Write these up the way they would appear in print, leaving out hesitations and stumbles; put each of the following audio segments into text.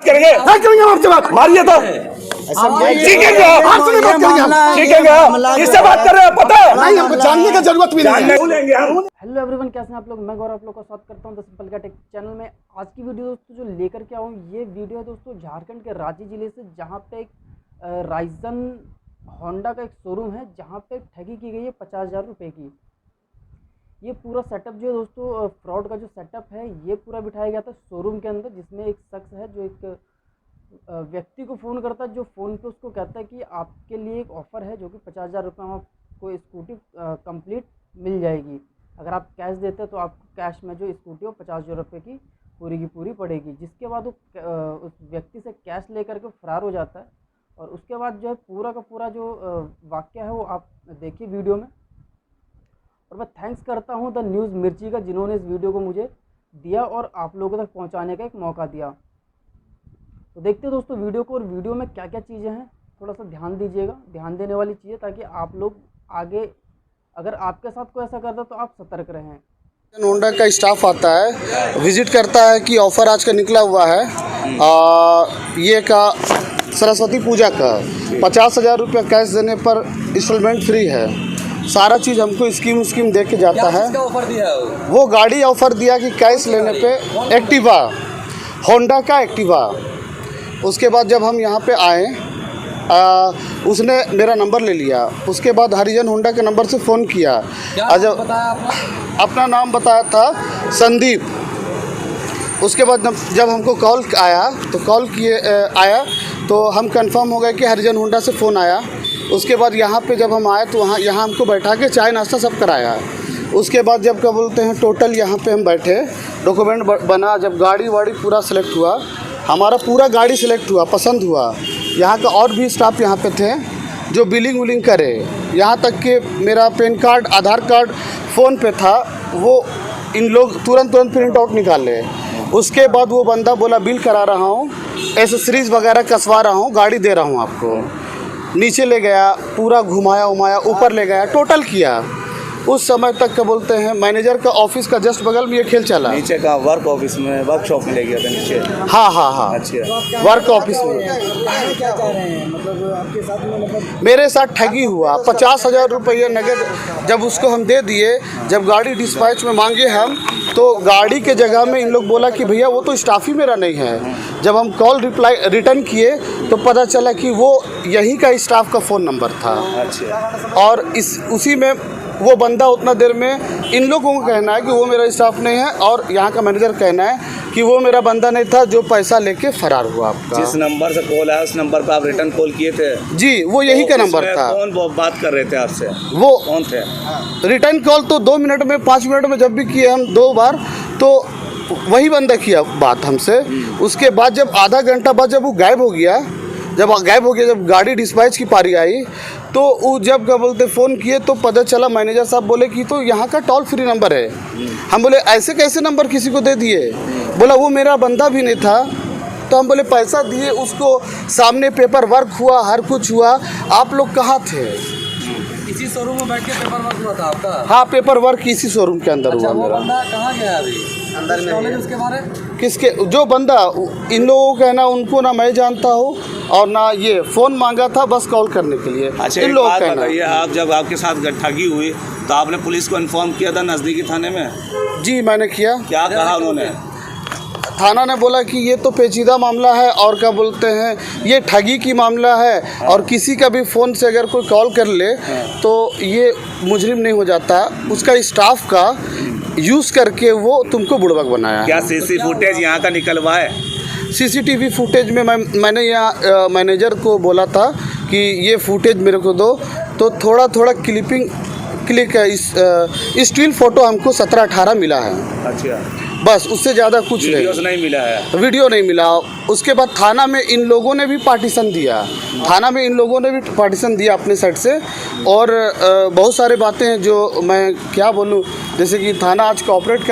करेंगे आपसे बात मारिए तो सीखेंगे किससे बात कर रहे हो पता नहीं, हमको जानने की जरूरत भी नहीं है। हेलो एवरीवन, कैसे हैं आप लोग। मैं गौरव आप लोग का स्वागत करता हूं द सिंपल का टेक चैनल में। आज की वीडियो दोस्तों जो लेकर के आऊँ, ये वीडियो है दोस्तों झारखंड के रांची जिले से, जहां पे एक राइजन होंडा का एक शोरूम है, जहां पे ठगी की गई है 50,000 रुपये की। ये पूरा सेटअप जो है दोस्तों, फ्रॉड का जो सेटअप है, ये पूरा बिठाया गया था शोरूम के अंदर, जिसमें एक शख्स है जो एक व्यक्ति को फ़ोन करता है, जो फ़ोन पे उसको कहता है कि आपके लिए एक ऑफ़र है जो कि 50,000 रुपये में आपको स्कूटी कंप्लीट मिल जाएगी। अगर आप कैश देते हैं तो आपको कैश में जो स्कूटी हो 50,000 रुपये की पूरी पड़ेगी। जिसके बाद वो उस व्यक्ति से कैश लेकर के फरार हो जाता है। और उसके बाद जो है पूरा का पूरा जो वाक़या है वो आप देखिए वीडियो में। और मैं थैंक्स करता हूं द न्यूज़ मिर्ची का, जिन्होंने इस वीडियो को मुझे दिया और आप लोगों तक पहुंचाने का एक मौका दिया। तो देखते हैं दोस्तों वीडियो को, और वीडियो में क्या क्या चीज़ें हैं थोड़ा सा ध्यान दीजिएगा, ध्यान देने वाली चीज़ें, ताकि आप लोग आगे अगर आपके साथ कोई ऐसा करता तो आप सतर्क रहें। होंडा का स्टाफ आता है, विजिट करता है कि ऑफ़र आज का निकला हुआ है ये का सरस्वती पूजा का 50,000 रुपये कैश देने पर इंस्टॉलमेंट फ्री है। सारा चीज़ हमको स्कीम दे के जाता है। ऑफर दिया है वो गाड़ी ऑफ़र दिया कि कैश लेने पे एक्टिवा, होंडा का एक्टिवा। उसके बाद जब हम यहाँ पे आए, उसने मेरा नंबर ले लिया। उसके बाद हरिजन होंडा के नंबर से फ़ोन किया। जब अपना नाम बताया था संदीप। उसके बाद जब हमको कॉल आया तो आया तो हम कंफर्म हो गए कि हरिजन होंडा से फ़ोन आया। उसके बाद यहाँ पे जब हम आए तो यहाँ हमको बैठा के चाय नाश्ता सब कराया। उसके बाद जब क्या बोलते हैं टोटल यहाँ पे हम बैठे, डॉक्यूमेंट बना, जब गाड़ी वाड़ी पूरा सिलेक्ट हुआ, हमारा पूरा गाड़ी सिलेक्ट हुआ, पसंद हुआ। यहाँ का और भी स्टाफ यहाँ पे थे जो बिलिंग विलिंग करे। यहाँ तक कि मेरा पैन कार्ड, आधार कार्ड फ़ोन पे था, वो इन लोग तुरंत प्रिंट आउट निकाले। उसके बाद वो बंदा बोला बिल करा रहा हूँ, एसेसरीज़ वगैरह कसवा रहा हूँ, गाड़ी दे रहा हूँ आपको। नीचे ले गया, पूरा घुमाया उमाया, ऊपर ले गया, टोटल किया। उस समय तक क्या बोलते हैं मैनेजर का ऑफिस का जस्ट बगल में ये खेल चला। नीचे का वर्क ऑफिस में, वर्कशॉप में ले गया था नीचे। हाँ अच्छा, वर्क ऑफिस में। क्या कह रहे हैं, मतलब आपके साथ में मतलब मेरे साथ ठगी हुआ 50,000 रुपये नगद जब उसको हम दे दिए। जब गाड़ी डिस्पैच में मांगे हम, तो गाड़ी के जगह में इन लोग बोला कि भैया वो तो स्टाफ ही मेरा नहीं है। जब हम कॉल रिटर्न किए तो पता चला कि वो यहीं का स्टाफ का फ़ोन नंबर था। अच्छा, और उसी में वो बंदा उतना देर में, इन लोगों को कहना है कि वो मेरा स्टाफ नहीं है, और यहाँ का मैनेजर कहना है कि वो मेरा बंदा नहीं था जो पैसा लेके फरार हुआ। आपका जिस नंबर से कॉल आया उस नंबर पर आप रिटर्न कॉल किए थे? जी, वो यही का नंबर था। कौन बात कर रहे थे आपसे? वो कौन थे? रिटर्न कॉल तो 2 मिनट में, 5 मिनट में जब भी किए हम 2 बार, तो वही बंदा किया बात हमसे। उसके बाद जब आधा घंटा बाद जब वो गायब हो गया, जब गाड़ी डिस्पैच की पारी आई, तो वो जब क्या बोलते फ़ोन किए तो पता चला, मैनेजर साहब बोले कि तो यहाँ का टोल फ्री नंबर है। हम बोले ऐसे कैसे नंबर किसी को दे दिए? बोला वो मेरा बंदा भी नहीं था। तो हम बोले पैसा दिए उसको, सामने पेपर वर्क हुआ, हर कुछ हुआ, आप लोग कहाँ थे? इसी शोरूम में बैठ के पेपर वर्क हुआ था आपका? हाँ, पेपर वर्क इसी शोरूम के अंदर हुआ। वो बंदा कहाँ गया अभी? अंदर में उसके बारे किसके? जो बंदा, इन लोगों का है ना, उनको ना मैं जानता हूँ और ना ये फ़ोन मांगा था बस कॉल करने के लिए। अच्छा, इन लोगों का बताइए, आप जब आपके साथ ठगी हुई तो आपने पुलिस को इन्फॉर्म किया था नज़दीकी थाने में? जी, मैंने किया। क्या कहा उन्होंने? थाना ने बोला कि ये तो पेचीदा मामला है, और क्या बोलते हैं ये ठगी की मामला है, और किसी का भी फ़ोन से अगर कोई कॉल कर ले तो ये मुजरिम नहीं हो जाता। उसका स्टाफ का यूज़ करके वो तुमको बुड़बक बनाया। क्या सीसी फुटेज यहाँ का निकलवा है? सीसीटीवी फुटेज में मैंने यहाँ मैनेजर को बोला था कि ये फुटेज मेरे को दो, तो थोड़ा क्लिक स्टिल फ़ोटो हमको 17-18 मिला है। अच्छा, बस, उससे ज़्यादा कुछ नहीं मिला है। वीडियो नहीं मिला। उसके बाद थाना में इन लोगों ने भी पार्टीशन दिया, अपने साइड से। और बहुत सारे बातें हैं जो मैं क्या बोलूं, जैसे कि थाना आज कोऑपरेट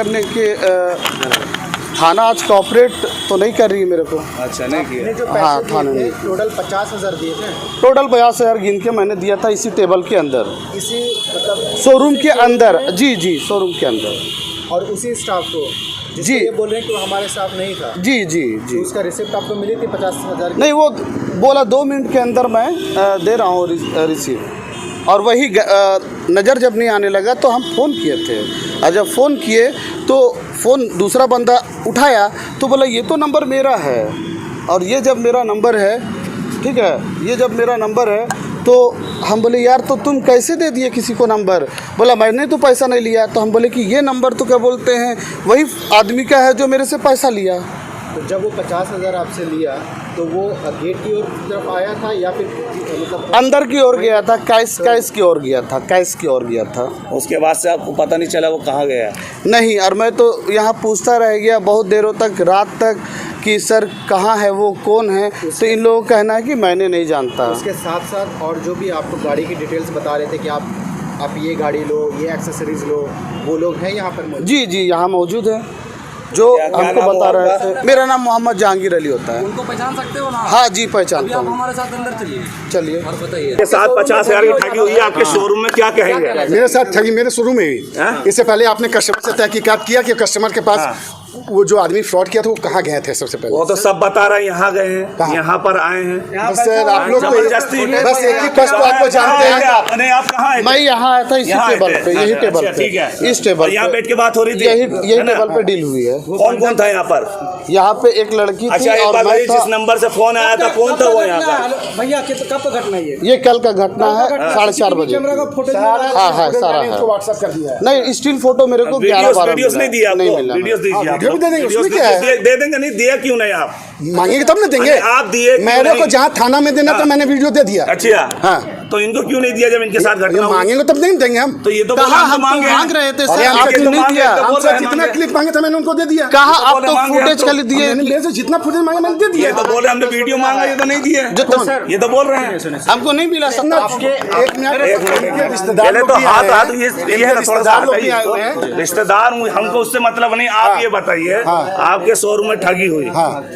तो नहीं कर रही है मेरे को। अच्छा, नहीं किया? हाँ, थाना ने टोटल 50,000 दिए थे। टोटल 50,000 गिन के मैंने दिया था इसी टेबल के अंदर, इसी मतलब शोरूम के अंदर। जी, शोरूम के अंदर। और उसी स्टाफ को जी ये बोल रहे हैं कि वो हमारे साथ नहीं था, जी जी जी। उसका रिसिप्ट आपको मिली थी 50,000 की? नहीं, वो बोला 2 मिनट के अंदर मैं दे रहा हूँ रिसीव, और वही नज़र जब नहीं आने लगा तो हम फ़ोन किए थे, और जब फ़ोन किए तो फ़ोन दूसरा बंदा उठाया तो बोला ये तो नंबर मेरा है, और ये जब मेरा नंबर है, ठीक है, ये जब मेरा नंबर है तो हम बोले यार तो तुम कैसे दे दिए किसी को नंबर? बोला मैंने तो पैसा नहीं लिया। तो हम बोले कि ये नंबर तो क्या बोलते हैं वही आदमी का है जो मेरे से पैसा लिया। तो जब वो 50,000 आपसे लिया तो वो गेट की ओर तरफ आया था या फिर मतलब अंदर की ओर गया था, कैश की ओर गया था, कैश की ओर गया था। उसके बाद से आपको पता नहीं चला वो कहाँ गया? नहीं, और मैं तो यहाँ पूछता रह गया बहुत देरों तक, रात तक, कि सर कहाँ है वो, कौन है? तो इन लोगों का कहना है कि मैंने नहीं जानता। उसके साथ साथ और जो भी आपको गाड़ी की डिटेल्स बता रहे थे कि आप ये गाड़ी लो, ये एक्सेसरीज लो, वो लोग हैं यहाँ पर मौजूद? जी जी, यहाँ मौजूद है जो हमको बता रहे थे। मेरा नाम मोहम्मद जहांगीर अली होता है। उनको पहचान सकते हो ना? हाँ जी, पहचानता आप हूँ। हमारे साथ अंदर चलिए, चलिए। और बताइए। के साथ 50,000 की ठगी हुई है आपके शोरूम में, क्या कहेंगे? मेरे साथ ठगी मेरे शुरू में हुई। इससे पहले आपने कस्टमर से तहकीकात किया कि कस्टमर के पास वो जो आदमी फ्रॉड किया था वो कहाँ गए थे? सबसे पहले वो तो सब बता रहे हैं, यहाँ गए हैं, यहाँ पर आए हैं। बस सर आप लोग जबरदस्ती बस एक ही कष्ट आपको जानते हैं। आप कहाँ आए थे? मैं यहाँ आया था इसी टेबल पे, यही टेबल पे, ठीक है, इस टेबल यहाँ पे बैठ के बात हो रही थी, यही टेबल पे डील हुई है। कौन कौन था यहाँ पर? यहाँ पे एक लड़की अच्छा, थी एक और बात मैं बताइए, था। जिस नंबर से फोन आया था कौन था वो यहाँ का? भैया कब घटना ये कल का घटना है, 4:30 बजे। हाँ हाँ, सारा है। व्हाट्सएप कर दिया है। नहीं, स्टिल फोटो मेरे को 11-12 वीडियोस नहीं दिया नहीं आपको? मिला। वीडियोस दीजिए आप वीडियो भी दे देंगे, वीडियोस उसमें क्या है? दे देंगे, नहीं दिया क्यों नहीं आप? मांगेंगे तब ना देंगे। अरे आप दिए क्यों मेरे को नहीं? जहाँ थाना में देना था मैंने वीडियो दे दिया। अच्छा, हाँ, तो इनको क्यों नहीं दिया जब इनके साथ घटना हुई? मांगेंगे तब नहीं देंगे हम। तो ये तो कहा बोला हम तो मांगे मांग रहे थे अरे सर, हम आप तो क्यों नहीं मांगे, दिया? तो बोल हमसे रहे हैं, जितना मांगे। क्लिप मांगे थे मैंने उनको दे दिया। कहा आप बोले तो मांगे, फुटेज हम खाली दिए। मैंने मेरे से जितना फुटेज मांगे मैंने दे ये दिया। तो बोल रहे हमने वीडियो मांगा, ये तो नहीं दिए। ये तो बोल रहे हैं हमको नहीं मिला सर। एक मिनट, रिश्तेदार पहले लोग तो भी हाथ आए हाथ हैं। ये है ना, थोड़ा सा रिश्तेदार लोग भी आए हुए हैं। हटाइए। रिश्तेदार हूँ, हमको उससे मतलब नहीं। आप ये बताइए, आपके शोरूम में ठगी हुई,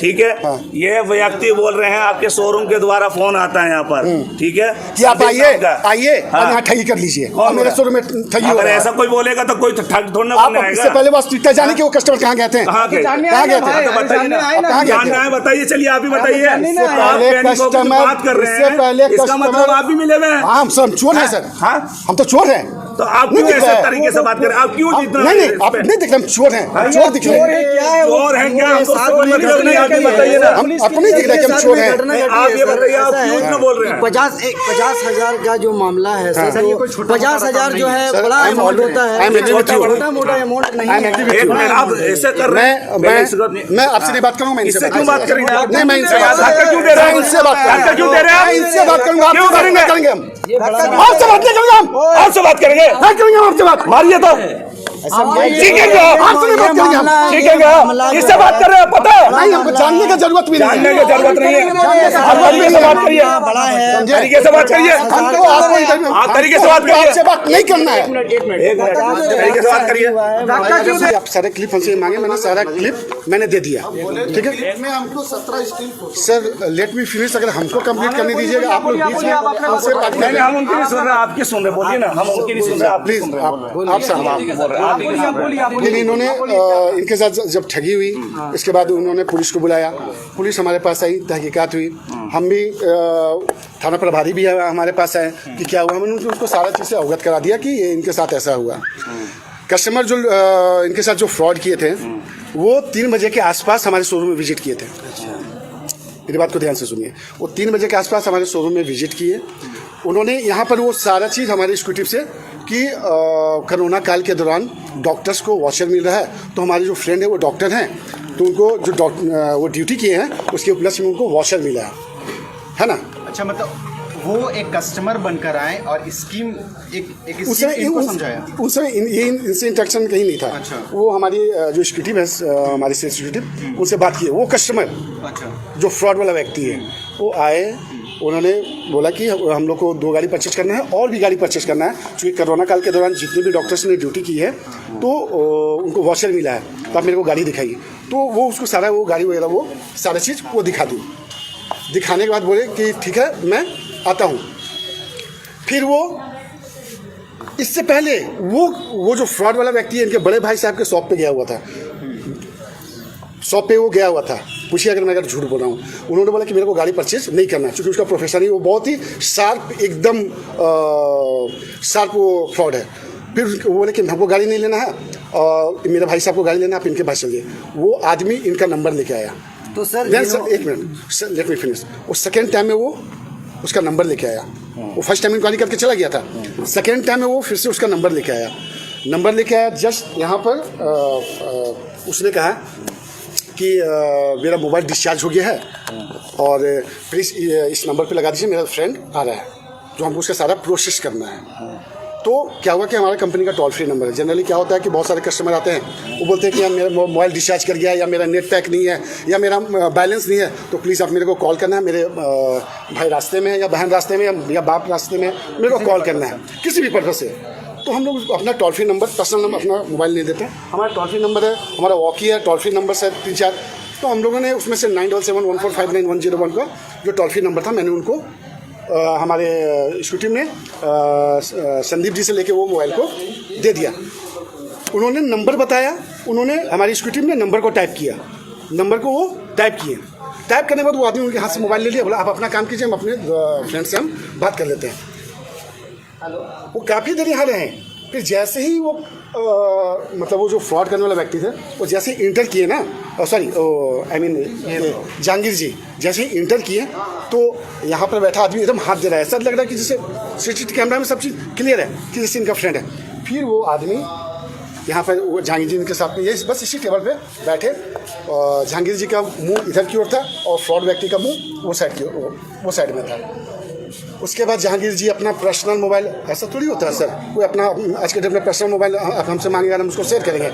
ठीक है, ये व्यक्ति बोल रहे हैं आपके शोरूम के द्वारा फोन आता है यहाँ पर, ठीक है, कि आप आइए आइए और हाँ। यहाँ ठगी कर लीजिए। कौन और मेरे बोला? शोरूम में ठगी हो अगर रहा ऐसा है। कोई बोलेगा तो कोई ठग थोड़ा आप बनने इससे आएगा। पहले बस ट्विटर जाने के वो कस्टमर कहाँ गए थे? कहाँ गए? कहाँ गए थे? तो बताइए ना, कहाँ गए जानना थे? है, बताइए, चलिए आप ही बताइए। आप पहले कहने को कुछ बात कर रहे इससे पहले हैं, इसका मतलब आप भी मिले हुए हैं। हाँ, हम चोर हैं सर। हाँ? हम तो चोर हैं। तो आप क्यों नहीं दिख ऐसे रहा है। तरीके से बात कर रहे हैं? आप क्यों जितना नहीं आप नहीं दिख रहे, हम चोर हैं। चोर दिख रहे हैं। चोर हैं क्या? हमको समझ में नहीं, आप ही बताइए ना। हम आपको नहीं दिख रहा कि हम चोर हैं। नहीं, आप ये बताइए, आप क्यों इतना बोल रहे हैं? 50,000 का जो मामला है सर, सर, ये तो 50,000 जो है सर, बड़ा I'm अमाउंट already- होता I'm है, agree with you. छोटा मोटा अमाउंट नहीं I'm है। agree with एक you. मिनट, आप ऐसे कर रहे हैं। मैं आपसे नहीं बात करूंगा, मैं इससे क्यों बात करेंगे आप? नहीं, मैं इनसे बात धक्का क्यों दे रहे हैं? इनसे बात करूंगा। धक्का क्यों दे रहे हैं आप? मैं इनसे बात करूंगा, क्यों आपसे बात करेंगे? नहीं करेंगे हम। आपसे बात नहीं करेंगे हम। आपसे बात करेंगे, नहीं करेंगे हम आपसे बात। मारिए तो सीखेंगे आपसे नहीं बात करेंगे हम। सीखेंगे हम। इससे बात कर रहे हैं, पता है? नहीं, हमको जानने की जरूरत भी नहीं जानने है। की जरूरत नहीं है। आप तरीके से बात करिए, बड़ा है, समझे? तरीके से बात करिए। हमको आपको इंटरव्यू- आप तरीके से बात हमको करिए। आपसे बात नहीं करना है। एक मिनट, तरीके से बात करिए। आप सारे क्लिप हमसे मांगे, मैंने सारा क्लिप मैंने दे दिया, ठीक है। हमको 17 steel sir let me finish, अगर हमको कंप्लीट करने दीजिएगा। आप लोग बीच में हमसे बात नहीं, करें हम उनकी नहीं सुन रहे, आपकी सुन रहे। बोलिए ना, हम उनकी नहीं सुन रहे, आप प्लीज। आप सर बोल रहे हैं। नहीं, इन्होंने इनके साथ जब ठगी हुई, इसके बाद उन्होंने पुलिस को बुलाया। पुलिस हमारे पास आई, तहकीकात हुई। हम भी थाना प्रभारी भी हमारे पास आए कि क्या हुआ। मैंने उसको सारा चीज़ से अवगत करा दिया कि ये इनके साथ ऐसा हुआ। कस्टमर जो इनके साथ जो फ्रॉड किए थे वो 3 बजे के आसपास हमारे शोरूम में विजिट किए थे। मेरी बात को ध्यान से सुनिए। वो 3 बजे के आसपास हमारे शोरूम में विजिट किए। उन्होंने यहाँ पर वो सारा चीज़ हमारे एक्जीक्यूटिव से कि कोरोना काल के दौरान डॉक्टर्स को वॉचर मिल रहा है, तो हमारे जो फ्रेंड है वो डॉक्टर हैं, तो उनको जो वो ड्यूटी किए हैं उसके प्लस में उनको वॉचर मिला है ना। अच्छा, मतलब वो एक कस्टमर बनकर आए और स्कीम एक उससे स्कीम इनको समझाया। उससे इनसे इंटरेक्शन कहीं नहीं था। अच्छा। वो हमारी जो एक्जीक्यूटिव है, हमारे से एक्जीक्यूटिव, उनसे बात की। वो कस्टमर अच्छा, जो फ्रॉड वाला व्यक्ति है वो आए, उन्होंने बोला कि हम लोग को 2 गाड़ी परचेज करना है और भी गाड़ी परचेज करना है, क्योंकि कोरोना काल के दौरान जितने भी डॉक्टर्स ने ड्यूटी की है तो उनको वॉचर मिला है, तो आप मेरे को गाड़ी दिखाइए। तो वो उसको सारा वो गाड़ी वगैरह वो सारा चीज़ वो दिखा दूँ। दिखाने के बाद बोले कि ठीक है मैं आता हूँ। फिर वो इससे पहले वो जो फ्रॉड वाला व्यक्ति है इनके बड़े भाई साहब के शॉप पे गया हुआ था। शॉप पे वो गया हुआ था, पूछिए अगर झूठ बोल रहा हूँ। उन्होंने बोला कि मेरे को गाड़ी परचेज नहीं करना है, क्योंकि उसका प्रोफेशन ही वो बहुत ही शार्प, एकदम शार्प वो फ्रॉड है। फिर वो बोले कि हमको गाड़ी नहीं लेना है और मेरे भाई साहब को गाड़ी लेना है, आप इनके पास चलिए। वो आदमी इनका नंबर लेके आया। तो सर एक मिनट, लेट मी फिनिश। वो सेकेंड टाइम में वो उसका नंबर लेके आया। वो फर्स्ट टाइम इंक्वायरी करके चला गया था, सेकेंड टाइम में वो फिर से उसका नंबर लेके आया। नंबर लेके आया जस्ट यहाँ पर उसने कहा कि मेरा मोबाइल डिस्चार्ज हो गया है और प्लीज़ इस नंबर पे लगा दीजिए, मेरा फ्रेंड आ रहा है, जो हमको उसका सारा प्रोसेस करना है। तो क्या हुआ कि हमारा कंपनी का टोल फ्री नंबर है। जनरली क्या होता है कि बहुत सारे कस्टमर आते हैं, वो बोलते हैं कि यार मेरा मोबाइल डिस्चार्ज कर गया है, या मेरा नेट पैक नहीं है, या मेरा बैलेंस नहीं है, तो प्लीज़ आप मेरे को कॉल करना है। मेरे भाई रास्ते में है, या बहन रास्ते में, या बाप रास्ते में, मेरे को कॉल करना है किसी भी पर्पज़ से। तो हम लोग अपना toll free number, personal number, अपना मोबाइल नहीं देते। हमारा टोल फ्री नंबर है, हमारा वॉकी है, टोल फ्री नंबर है 3-4। तो हम लोगों ने उसमें से 9771459101 जो टोल फ्री नंबर था, मैंने उनको हमारे स्कूटी में संदीप जी से लेके वो मोबाइल को दे दिया। उन्होंने नंबर बताया, उन्होंने हमारी स्कूटी में नंबर को टाइप किया, नंबर को वो टाइप किए। टाइप करने के बाद वो आदमी उनके हाथ से मोबाइल ले लिया, बोला आप अपना काम कीजिए, हम अपने फ्रेंड से हम बात कर लेते हैं। वो काफ़ी देर यहाँ रहे। फिर जैसे ही वो मतलब वो जो फ्रॉड करने वाला व्यक्ति थे, वो जैसे ही इंटर किए ना, सॉरी आई मीन जहांगीर जी जैसे ही इंटर किए, तो यहाँ पर बैठा आदमी एकदम हाथ दे रहा है। ऐसा लग रहा है कि जैसे सीसीटीवी कैमरा में सब चीज़ क्लियर है कि जैसे इनका फ्रेंड है। फिर वो आदमी यहाँ पर वो जहांगीर जी इनके साथ में, ये बस इसी टेबल पे बैठे, और जहांगीर जी का मुंह इधर की ओर था और फ्रॉड व्यक्ति का मुंह वो साइड में था। उसके बाद जहांगीर जी अपना पर्सनल मोबाइल, ऐसा थोड़ी होता है सर, कोई अपना आज के डेट में पर्सनल मोबाइल हमसे मांगेगा, हम उसको शेयर करेंगे।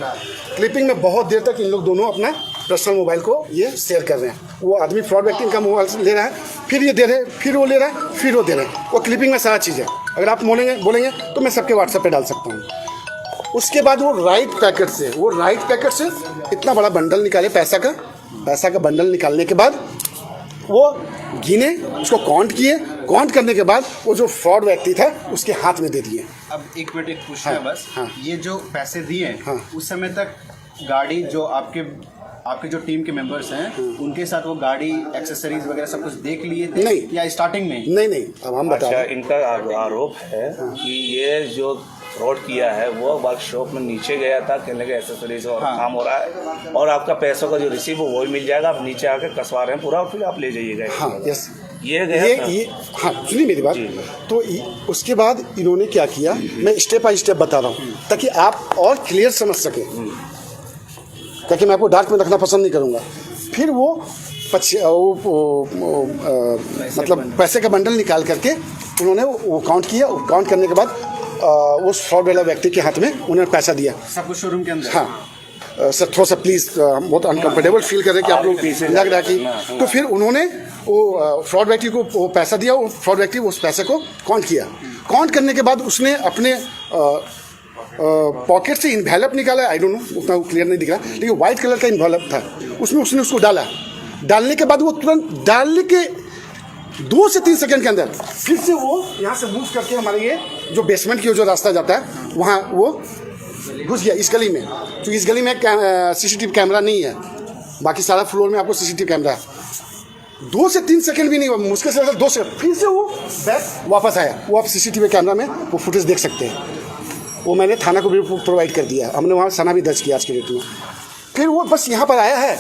क्लिपिंग में बहुत देर तक इन लोग दोनों अपना पर्सनल मोबाइल को ये शेयर कर रहे हैं। वो आदमी फ्रॉड व्यक्ति इनका मोबाइल ले रहा है, फिर ये दे रहे हैं, फिर वो ले रहा है, फिर वो दे रहे हैं। वो क्लिपिंग में सारा चीज़ है, अगर आप बोलेंगे तो मैं सबके व्हाट्सएप पे डाल सकता हूँ। उसके बाद वो राइट पैकेट से इतना बड़ा बंडल निकाले पैसा का बंडल निकालने के बाद वो गिने, उसको काउंट करने के बाद वो जो फ्रॉड व्यक्ति था उसके हाथ में दे दिए। अब एक मिनट, एक पूछना है बस। हाँ। ये जो पैसे दिए, हाँ। उस समय तक गाड़ी जो आपके जो टीम के मेंबर्स हैं, उनके साथ वो गाड़ी एक्सेसरीज वगैरह सब कुछ देख लिए थे? नहीं। या स्टार्टिंग में? नहीं, अब हम बता रहे हैं। इनका आरोप है कि ये जो फ्रॉड किया है वो वर्कशॉप में नीचे गया था, कहने के एसेसरीज और काम हो रहा है, और आपका पैसों का जो रिसीव वो भी मिल जाएगा, आप नीचे आके कसवा रहे हैं पूरा, और फिर आप ले जाइएगा। हाँ, यस, ये हाँ, सुनिए मेरी बात। तो उसके बाद इन्होंने क्या किया, मैं स्टेप बाय स्टेप बता रहा हूँ ताकि आप और क्लियर समझ सकें, ताकि मैं आपको डार्क में रखना पसंद नहीं करूँगा। फिर वो मतलब पैसे का बंडल निकाल करके उन्होंने वो काउंट किया। काउंट करने के बाद उस फ्रॉड वाला व्यक्ति के हाथ में उन्होंने पैसा दिया। सब कुछ शोरूम के अंदर? हाँ सर, थोड़ा सा प्लीज़, बहुत अनकंफर्टेबल फील कर रहे हैं कि आप लोग लग रहा है कि। तो फिर उन्होंने वो फ्रॉड व्यक्ति को वो पैसा दिया। वो फ्रॉड व्यक्ति उस पैसे को काउंट किया। काउंट करने के बाद उसने अपने पॉकेट से इन्वेलप निकाला। आई डोंट नो, उतना क्लियर नहीं दिख रहा, लेकिन वाइट कलर का इन्वेलप था। उसमें उसने उसको डाला। डालने के बाद वो तुरंत डालने के 2 से 3 सेकंड के अंदर फिर से वो यहाँ से मूव करके हमारे ये जो बेसमेंट की जो रास्ता जाता है वहाँ वो घुस गया इस गली में। क्योंकि इस गली में सीसीटीवी कैमरा नहीं है, बाकी सारा फ्लोर में आपको सीसीटीवी कैमरा है। 2 से 3 सेकंड भी नहीं हुआ, मुश्किल से 2 सेकंड, फिर से वो बैक वापस आया। वो आप सीसीटीवी कैमरा में वो फुटेज देख सकते हैं। वो मैंने थाना को भी प्रोवाइड कर दिया, हमने वहाँ सना भी दर्ज किया आज के डेट में। फिर वो बस यहाँ पर आया है।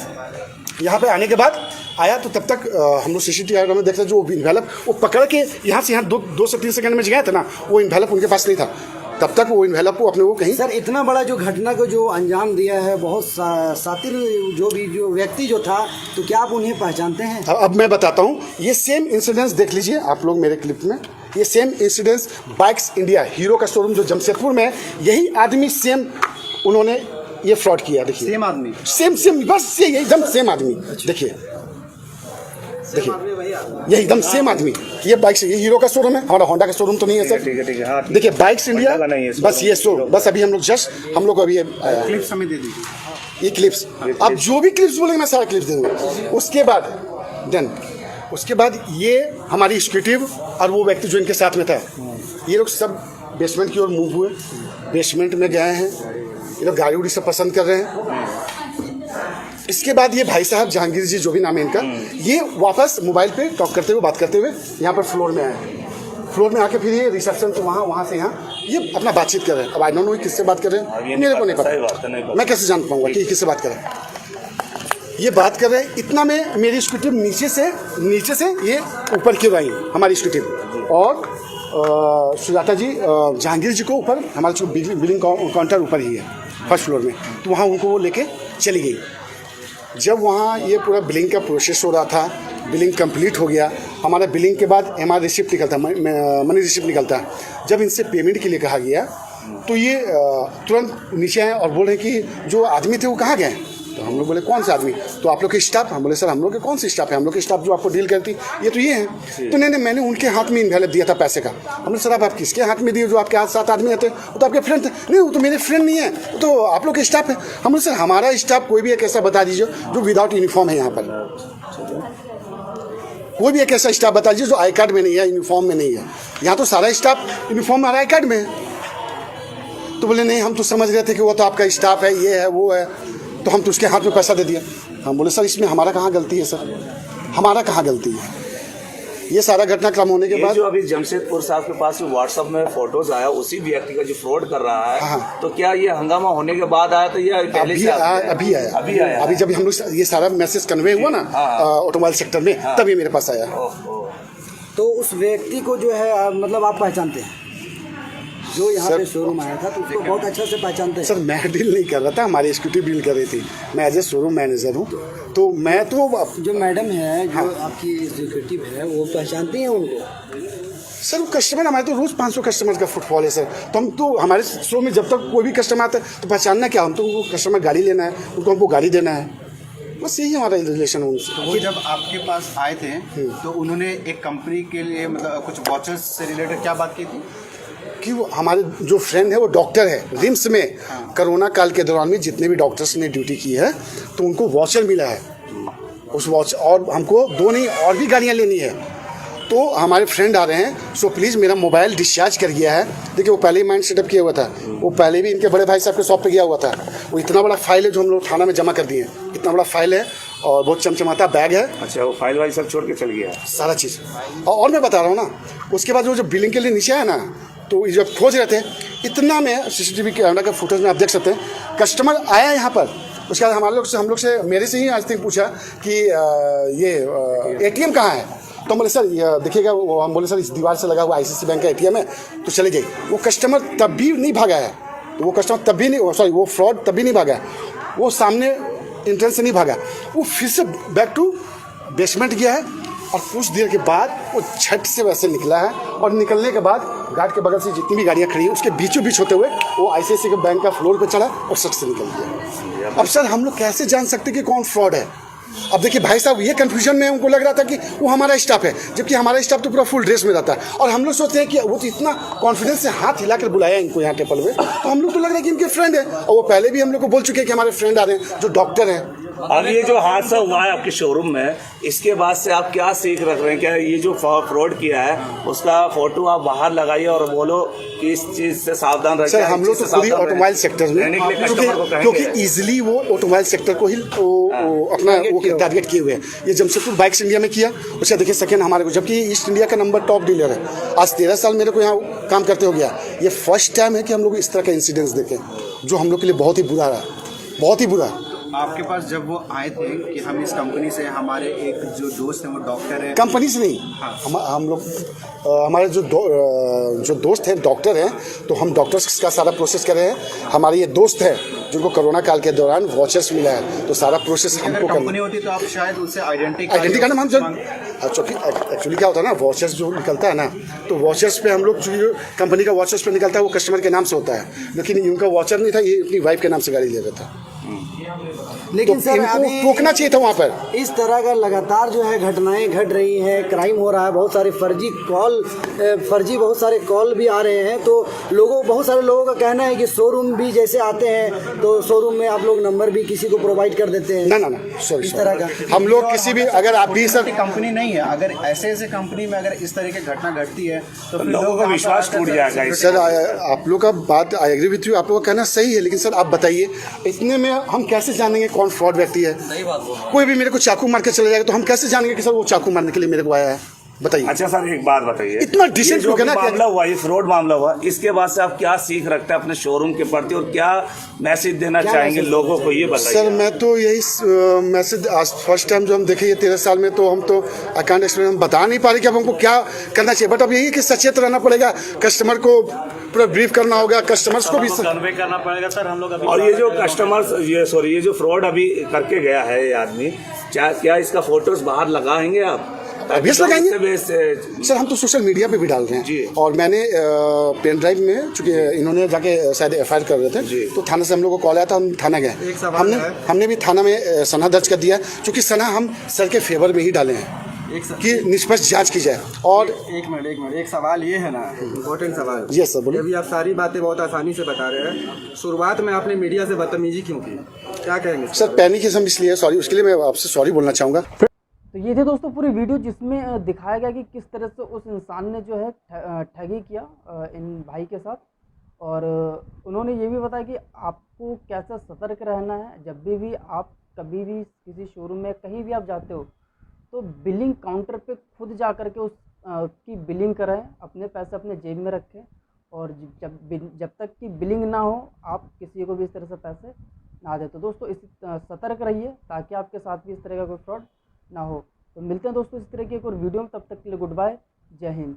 यहाँ पे आने के बाद आया तो तब तक हम लोग सीसीटीवी कैमरा में देख रहे जो इन्वेलप वो पकड़ के यहाँ से यहाँ 2 से 3 सेकंड में गया था ना, वो इन्वेलप उनके पास नहीं था। तब तक वो इन्वेलप को अपने वो कहीं। सर, इतना बड़ा जो घटना को जो अंजाम दिया है, बहुत सातिर जो व्यक्ति जो था, तो क्या आप उन्हें पहचानते हैं? अब मैं बताता हूँ। ये सेम इंसिडेंस देख लीजिए आप लोग मेरे क्लिप में। ये same incidence bikes India hero का शोरूम जो जमशेदपुर में है, यही आदमी सेम उन्होंने ये फ्रॉड किया। देखिए सेम आदमी, सेम बस ये एकदम सेम आदमी। देखिए ये एकदम सेम आदमी। ये बाइक्स, ये हीरो का शोरूम है, हमारा होंडा का शोरूम तो नहीं है सर। ठीक है। हाँ, देखिए बाइक्स इंडिया, बस ये शोरूम, बस अभी हम लोग अभी क्लिप्स हमें दे दीजिए। ये क्लिप्स, आप जो भी क्लिप्स बोलेंगे मैं सारा क्लिप्स दे दूँगा। उसके बाद ये हमारी एग्जीक्यूटिव और वो व्यक्ति जो इनके साथ में था, ये लोग सब बेसमेंट की ओर मूव हुए। बेसमेंट में गए हैं, ये लोग गाड़ी उड़ी सब पसंद कर रहे हैं। इसके बाद ये भाई साहब जहांगीर जी जो भी नाम है इनका, ये वापस मोबाइल पे टॉक करते हुए बात करते हुए यहाँ पर फ्लोर में आए। फ्लोर में आके फिर ये रिसेप्शन से वहाँ से यहाँ ये अपना बातचीत कर रहे हैं। अब आई डोंट नो किससे बात कर रहे हैं, मेरे को नहीं पता, मैं कैसे जान पाऊंगा कि किससे बात कर रहे हैं। ये बात कर रहे हैं, इतना में मेरी स्कूटी नीचे से ये ऊपर क्यों आई हमारी स्कूटी, और सुजाता जी जहांगीर जी को ऊपर, हमारा जो बिलिंग काउंटर ऊपर ही है फर्स्ट फ्लोर में, तो वहाँ उनको वो लेके चली गई। जब वहाँ ये पूरा बिलिंग का प्रोसेस हो रहा था, बिलिंग कंप्लीट हो गया, हमारा बिलिंग के बाद MR रिसिप्ट निकलता, मनी रिसिप्ट निकलता। जब इनसे पेमेंट के लिए कहा गया तो ये तुरंत नीचे आए और बोल रहे कि जो आदमी थे वो कहाँ गए। तो हम लोग बोले कौन सा आदमी, तो आप लोग के स्टाफ। हम बोले सर हम लोग के कौन से स्टाफ है, हम लोग के स्टाफ जो आपको डील करती ये तो ये हैं। तो नहीं मैंने उनके हाथ में इन्वेलप दिया था पैसे का। हमने सर आप किसके हाथ में दिए, जो आपके हाथ 7 आदमी आते वो तो आपके फ्रेंड थे। नहीं वो तो मेरे फ्रेंड नहीं है, वो तो आप लोग के स्टाफ है। हमने सर हमारा स्टाफ कोई भी एक ऐसा बता दीजिए जो विदाउट यूनिफॉर्म है यहाँ पर, कोई भी एक ऐसा स्टाफ बता दीजिए जो आई कार्ड में नहीं है, यूनिफॉर्म में नहीं है। यहाँ तो सारा स्टाफ यूनिफॉर्म और आई कार्ड में है। तो बोले नहीं हम तो समझ रहे थे कि वो तो आपका स्टाफ है, ये है वो है, तो हम तो उसके हाथ में पैसा दे दिया। हम बोले सर इसमें हमारा कहाँ गलती है, सर हमारा कहाँ गलती है। ये सारा घटनाक्रम होने के बाद जो अभी जमशेदपुर साहब के पास व्हाट्सएप में फोटोज आया उसी व्यक्ति का जो फ्रॉड कर रहा है, हाँ। तो क्या ये हंगामा होने के बाद आया था या पहले से अभी आया अभी जब हम लोग ये सारा मैसेज कन्वे हुआ ना ऑटोमोबाइल सेक्टर में, तब ये मेरे पास आया। तो उस व्यक्ति को जो है मतलब आप पहचानते हैं, जो यहाँ पे शोरूम आया था, तो उसको बहुत अच्छा से पहचानते हैं। सर मैं डील नहीं कर रहा था, हमारी स्कूटी डील कर रही थी, मैं एज ए शोरूम मैनेजर हूँ। तो मैं तो जो मैडम है जो आपकी एग्जीक्यूटिव है वो पहचानती हैं उनको। सर वो कस्टमर हमारे तो रोज़ 500 कस्टमर का फुटफॉल है सर। तो हम तो हमारे शो में जब तक कोई भी कस्टमर आता है तो पहचानना क्या, हम तो उनको कस्टमर गाड़ी लेना है, उनको हमको गाड़ी देना है, बस यही हमारा रिलेशन है उनसे। वो जब आपके पास आए थे तो उन्होंने एक कंपनी के लिए मतलब कुछ वॉचेस से रिलेटेड क्या बात की थी कि वो हमारे जो फ्रेंड है वो डॉक्टर है रिम्स में, कोरोना काल के दौरान में जितने भी डॉक्टर्स ने ड्यूटी की है तो उनको वॉचर मिला है उस वॉच, और हमको 2 नहीं और भी गाड़ियाँ लेनी है। तो हमारे फ्रेंड आ रहे हैं, सो प्लीज़ मेरा मोबाइल डिस्चार्ज कर गया है। देखिए वो पहले ही माइंड सेटअप किया हुआ था, वो पहले भी इनके बड़े भाई साहब के शॉप पे गया हुआ था। वो इतना बड़ा फाइल है जो हम लोग थाना में जमा कर दिए, इतना बड़ा फाइल है और बहुत चमचमाता बैग है। अच्छा वो फाइल वाइल सब छोड़ के चल गया सारा चीज़। और मैं बता रहा हूँ ना, उसके बाद वो जो बिलिंग के लिए नीचे आया ना, तो जब खोज रहे थे इतना में CCTV कैमरा का फुटेज में आप देख सकते हैं, कस्टमर आया यहाँ पर। उसके बाद हम लोग से मेरे से ही आज तक पूछा कि ये ATM कहाँ है। तो हम बोले सर ये देखिएगा, वो हम बोले सर इस दीवार से लगा हुआ ICICI बैंक का ATM है, तो चले जाइए। वो कस्टमर तब भी नहीं भागा है, वो कस्टमर तब भी नहीं, सॉरी वो फ्रॉड तब भी नहीं भागा है, वो सामने एंट्रेंस से नहीं भागा, वो फिर से बैक टू बेसमेंट गया है। और कुछ देर के बाद वो झट से वैसे निकला है, और निकलने के बाद गार्ड के बगल से जितनी भी गाड़ियाँ खड़ी हैं उसके बीचों बीच होते हुए वो ICICI के बैंक का फ्लोर पे चढ़ा और सट से निकल गया। अब सर हम लोग कैसे जान सकते कि कौन फ्रॉड है। अब देखिए भाई साहब ये कंफ्यूजन में उनको लग रहा था कि वो हमारा स्टाफ है, जबकि हमारा स्टाफ तो पूरा फुल ड्रेस में रहता है। और हम लोग सोचते हैं कि वो तो इतना कॉन्फिडेंस से हाथ हिलाकर बुलाया इनको यहाँ टेबल में, तो हम लोग तो लग रहा है कि इनके फ्रेंड है। और वो पहले भी हम लोग को बोल चुके हैं कि हमारे फ्रेंड आ रहे हैं जो डॉक्टर हैं। अब ये जो हादसा हुआ है आपके शोरूम में, इसके बाद से आप क्या सीख रख रहे हैं? क्या ये जो फ्रॉड किया है उसका फोटो आप बाहर लगाइए और बोलो कि इस चीज़ से सावधान रखें। सर हम लोग तो पूरी ऑटोमोबाइल सेक्टर में, क्योंकि ईजिली वो ऑटोमोबाइल सेक्टर को ही अपना वो टारगेट किए हुए हैं। ये जमशेदपुर बाइक्स इंडिया में किया, उसका देखिए सेकेंड हमारे को, जबकि ईस्ट इंडिया का नंबर टॉप डीलर है। आज 13 साल मेरे को यहाँ काम करते हो गया, ये फर्स्ट टाइम है कि हम लोग इस तरह का इंसिडेंस देखें जो हम लोग के लिए बहुत ही बुरा रहा, बहुत ही बुरा। आपके पास जब वो आए थे कि हम इस कंपनी से, हमारे एक जो दोस्त हैं वो डॉक्टर है, कंपनी से नहीं, हम लोग हमारे जो दोस्त हैं डॉक्टर हैं, तो हम डॉक्टर्स का सारा प्रोसेस कर रहे हैं। हमारे ये दोस्त है जिनको कोरोना काल के दौरान वॉचर्स मिला है, तो सारा प्रोसेस हमको कंपनी होती तो आप शायद उससे आइडेंटिटी कार्ड हम एक्चुअली क्या होता है ना, वॉचर्स जो निकलता है ना, तो वॉचर्स पे हम लोग जो कंपनी का वॉचर्स पे निकलता है वो कस्टमर के नाम से होता है, लेकिन इनका वॉचर नहीं था, ये अपनी वाइफ के नाम से गाड़ी ले रहा था। लेकिन तो सर अभी रोकना चाहिए था वहाँ पर। इस तरह का लगातार जो है घटनाएं घट रही हैं, क्राइम हो रहा है, बहुत सारे फर्जी बहुत सारे कॉल भी आ रहे हैं। तो बहुत सारे लोगों का कहना है कि शोरूम भी जैसे आते हैं तो शोरूम में आप लोग नंबर भी किसी को प्रोवाइड कर देते हैं। ना सॉरी, इस तरह का हम लोग किसी भी, अगर आप भी सर कंपनी नहीं है, अगर ऐसे कंपनी में अगर इस तरह की घटना घटती है तो लोगों का विश्वास टूट जाएगा। सर आप लोग का बात आई एग्री विथ यू, आप लोग का कहना सही है, लेकिन सर आप बताइए इतने में हम कैसे जानेंगे कौन फ्रॉड व्यक्ति है? कोई भी मेरे को चाकू मार के चला जाएगा तो हम कैसे जानेंगे कि सर वो चाकू मारने के लिए मेरे को आया है? बताइए। अच्छा सर, एक बात बताइए, इतना डिसेंट ये जो लोग है भी ना, मामला हुआ, ये फ्रॉड मामला हुआ, इसके बाद से आप क्या सीख रखते हैं अपने शोरूम के प्रति और क्या मैसेज देना चाहेंगे लोगों को, ये बताइए। सर मैं तो यही मैसेज, आज फर्स्ट टाइम जो हम देखे ये 13 साल में, तो हम तो आई कांट एक्सप्लेन, हम बता नहीं पा रहे कि अब हमको क्या करना चाहिए। बट अब यही है कि सचेत रहना पड़ेगा, कस्टमर को पूरा ब्रीफ करना होगा, कस्टमर्स को भी कन्वे करना पड़ेगा सर हम लोग अभी। और ये जो कस्टमर्स, ये जो फ्रॉड अभी करके गया है ये आदमी, क्या इसका फोटोज बाहर लगाएंगे आप? ऑब्वियस लगाएंगे सर, हम तो सोशल मीडिया पे भी डाल रहे हैं। और मैंने पेन ड्राइव में, चूंकि इन्होंने जाके शायद FIR कर रहे थे, तो थाना से हम लोग को कॉल आया था, हम थाना गए। हमने भी थाना में सना दर्ज कर दिया, क्योंकि सना हम सर के फेवर में ही डाले हैं कि निष्पक्ष जांच की जाए। और एक मिनट, एक सवाल ये है ना, इम्पोर्टेंट सवाल। ये सर बोलिए। अभी आप सारी बातें बहुत आसानी से बता रहे हैं, शुरुआत में आपने मीडिया से बदतमीजी क्यों की, क्या कहेंगे? सर पैनिक इसलिए, सॉरी, उसके लिए मैं आपसे सॉरी बोलना चाहूँगा। तो ये थे दोस्तों पूरी वीडियो, जिसमें दिखाया गया कि किस तरह से उस इंसान ने जो है ठगी किया इन भाई के साथ। और उन्होंने ये भी बताया कि आपको कैसे सतर्क रहना है। जब भी आप कभी भी किसी शोरूम में कहीं भी आप जाते हो तो बिलिंग काउंटर पे खुद जा कर के उस की बिलिंग कराएं, अपने पैसे अपने जेब में रखें। और जब तक कि बिलिंग ना हो आप किसी को भी इस तरह से पैसे ना दें। तो दोस्तों सतर्क रहिए ताकि आपके साथ भी इस तरह का कोई फ्रॉड ना हो। तो मिलते हैं दोस्तों इस तरह की एक और वीडियो में, तब तक के लिए गुड बाय, जय हिंद।